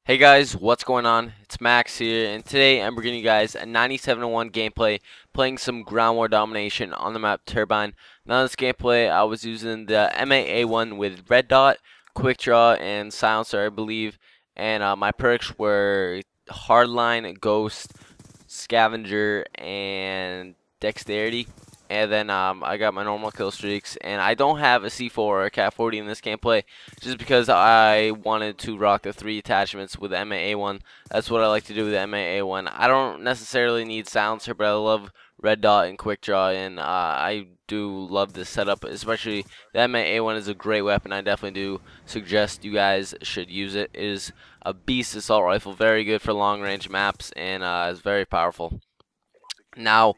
Hey guys, what's going on? It's Max here, and today I'm bringing you guys a 97-1 gameplay playing some ground war domination on the map Turbine. Now in this gameplay, I was using the M8A1 with red dot, quick draw, and silencer, I believe, and my perks were hardline, ghost, scavenger, and dexterity. And then I got my normal kill streaks, and I don't have a C4 or a Cat 40 in this gameplay, just because I wanted to rock the 3 attachments with the M8A1. That's what I like to do with the M8A1. I don't necessarily need silencer, but I love red dot and quick draw, and I do love this setup, especially the M8A1 is a great weapon. I definitely do suggest you guys should use it. It is a beast assault rifle, very good for long range maps, and it's very powerful. Now,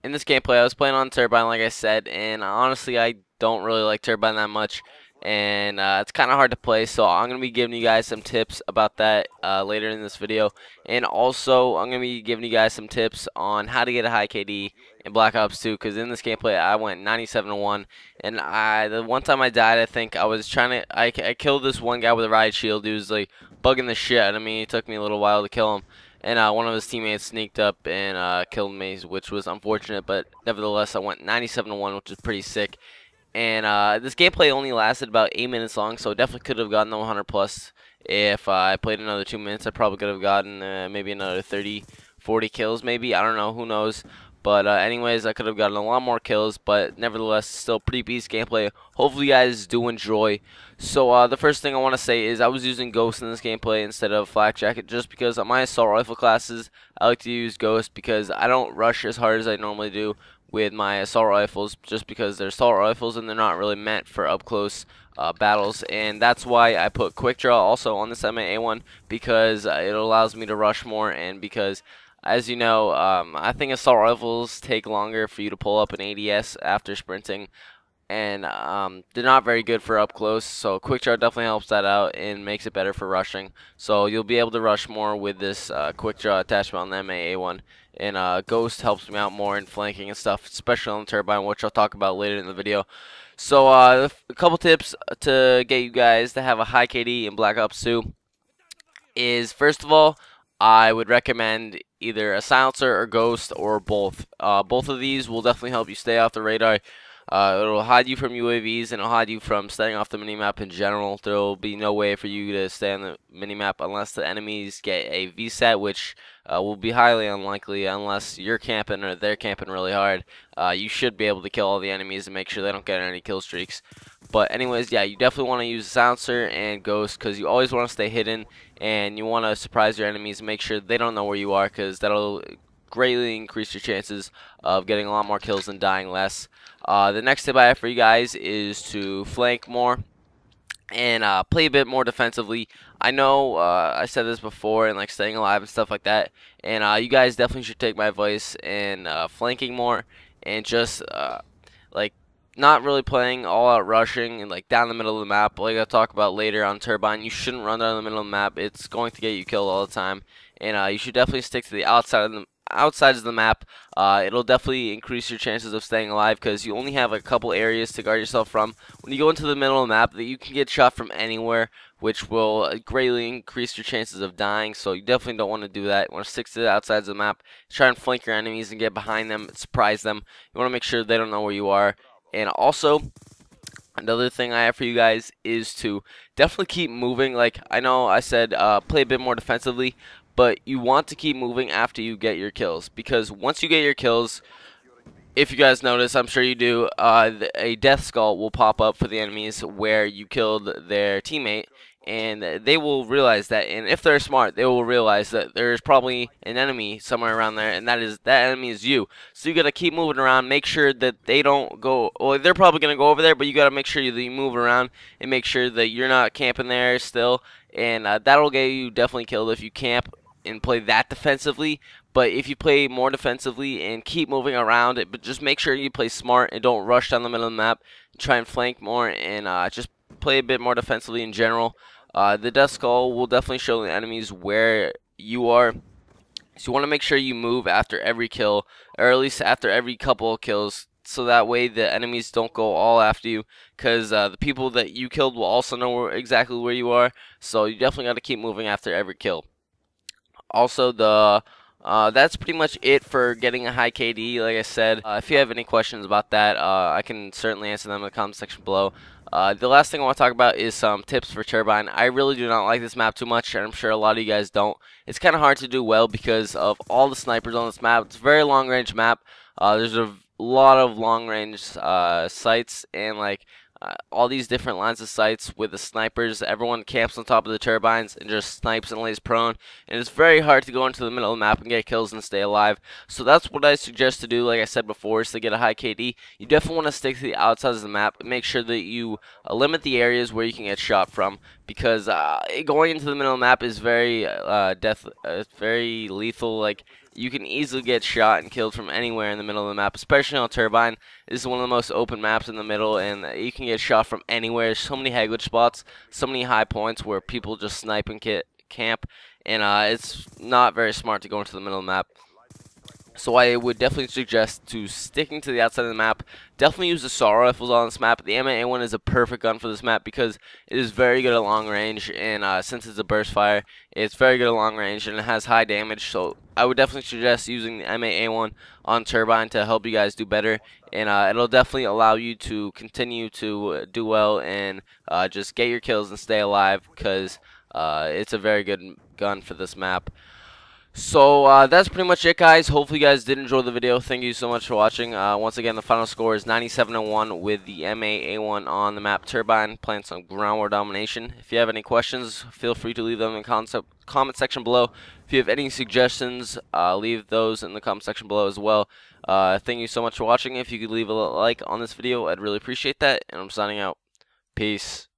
in this gameplay, I was playing on Turbine, like I said, and honestly, I don't really like Turbine that much, and it's kind of hard to play, so I'm going to be giving you guys some tips about that later in this video, and also, I'm going to be giving you guys some tips on how to get a high KD in Black Ops 2, because in this gameplay, I went 97-1, and the one time I died, I think I was trying to, I killed this one guy with a riot shield. He was, like, bugging the shit out of me. It took me a little while to kill him. And one of his teammates sneaked up and killed me, which was unfortunate. But nevertheless, I went 97-1, which is pretty sick. And this gameplay only lasted about 8 minutes long, so definitely could have gotten the 100 plus. If I played another 2 minutes, I probably could have gotten maybe another 30, 40 kills, maybe. I don't know, who knows. But anyways, I could have gotten a lot more kills, but nevertheless, still pretty beast gameplay. Hopefully you guys do enjoy. So the first thing I want to say is I was using Ghost in this gameplay instead of Flak Jacket, just because on my assault rifle classes, I like to use Ghost because I don't rush as hard as I normally do with my assault rifles, just because they're assault rifles and they're not really meant for up close battles. And that's why I put quick draw also on this M8A1, because it allows me to rush more, and because, as you know, I think assault rifles take longer for you to pull up an ADS after sprinting, and they're not very good for up close, so quick draw definitely helps that out and makes it better for rushing. So you'll be able to rush more with this quick draw attachment on the M8A1, and Ghost helps me out more in flanking and stuff, especially on the Turbine, which I'll talk about later in the video. So a couple tips to get you guys to have a high KD in Black Ops 2 is, first of all, I would recommend either a silencer or Ghost or both. Both of these will definitely help you stay off the radar. It'll hide you from UAVs, and it'll hide you from staying off the minimap in general. There will be no way for you to stay on the minimap unless the enemies get a VSAT, which will be highly unlikely unless you're camping or they're camping really hard. You should be able to kill all the enemies and make sure they don't get any kill streaks. But anyways, yeah, you definitely want to use silencer and Ghost, because you always want to stay hidden, and you want to surprise your enemies and make sure they don't know where you are, because that'll greatly increase your chances of getting a lot more kills and dying less. The next tip I have for you guys is to flank more and play a bit more defensively. I know I said this before, and like staying alive and stuff like that, and you guys definitely should take my advice and flanking more, and just like not really playing all out rushing and like down the middle of the map. Like I'll talk about later on Turbine, you shouldn't run down the middle of the map. It's going to get you killed all the time, and you should definitely stick to the outsides of the map. It'll definitely increase your chances of staying alive, because you only have a couple areas to guard yourself from. When you go into the middle of the map, that you can get shot from anywhere, which will greatly increase your chances of dying. So you definitely don't want to do that. You want to stick to the outsides of the map, try and flank your enemies and get behind them, surprise them. You want to make sure they don't know where you are. And also, another thing I have for you guys is to definitely keep moving. Like, I know I said play a bit more defensively, but you want to keep moving after you get your kills, because once you get your kills, if you guys notice, I'm sure you do, a death skull will pop up for the enemies where you killed their teammate, and they will realize that. And if they're smart, they will realize that there's probably an enemy somewhere around there, and that enemy is you. So you gotta keep moving around, make sure that they don't go. Well, they're probably gonna go over there, but you gotta make sure that you move around and make sure that you're not camping there still, and that'll get you definitely killed if you camp and play that defensively. But if you play more defensively and keep moving around it, but just make sure you play smart and don't rush down the middle of the map, try and flank more, and just play a bit more defensively in general. The death skull will definitely show the enemies where you are, so you want to make sure you move after every kill, or at least after every couple of kills, so that way the enemies don't go all after you, because the people that you killed will also know exactly where you are, so you definitely got to keep moving after every kill. Also, that's pretty much it for getting a high KD. Like I said, if you have any questions about that, I can certainly answer them in the comment section below. The last thing I want to talk about is some tips for Turbine. I really do not like this map too much, and I'm sure a lot of you guys don't. It's kind of hard to do well because of all the snipers on this map. It's a very long range map. There's a lot of long range sites, and like all these different lines of sights with the snipers. Everyone camps on top of the turbines and just snipes and lays prone, and it's very hard to go into the middle of the map and get kills and stay alive. So that's what I suggest to do. Like I said before, is to get a high KD. You definitely want to stick to the outsides of the map and make sure that you limit the areas where you can get shot from, because going into the middle of the map is very very lethal. Like, you can easily get shot and killed from anywhere in the middle of the map, especially on Turbine. This is one of the most open maps in the middle, and you can get shot from anywhere. There's so many headglitch spots, so many high points where people just snipe and camp, and it's not very smart to go into the middle of the map. So I would definitely suggest to sticking to the outside of the map. Definitely use the assault rifles on this map. The M8A1 is a perfect gun for this map because it is very good at long range, and since it's a burst fire, it's very good at long range and it has high damage. So I would definitely suggest using the M8A1 on Turbine to help you guys do better, and it'll definitely allow you to continue to do well and just get your kills and stay alive, because it's a very good gun for this map. So that's pretty much it, guys. Hopefully you guys did enjoy the video. Thank you so much for watching. Once again, the final score is 97-1 with the M8A1 on the map Turbine, playing some ground war domination. If you have any questions, feel free to leave them in the comment section below. If you have any suggestions, leave those in the comment section below as well. Thank you so much for watching. If you could leave a like on this video, I'd really appreciate that. And I'm signing out. Peace.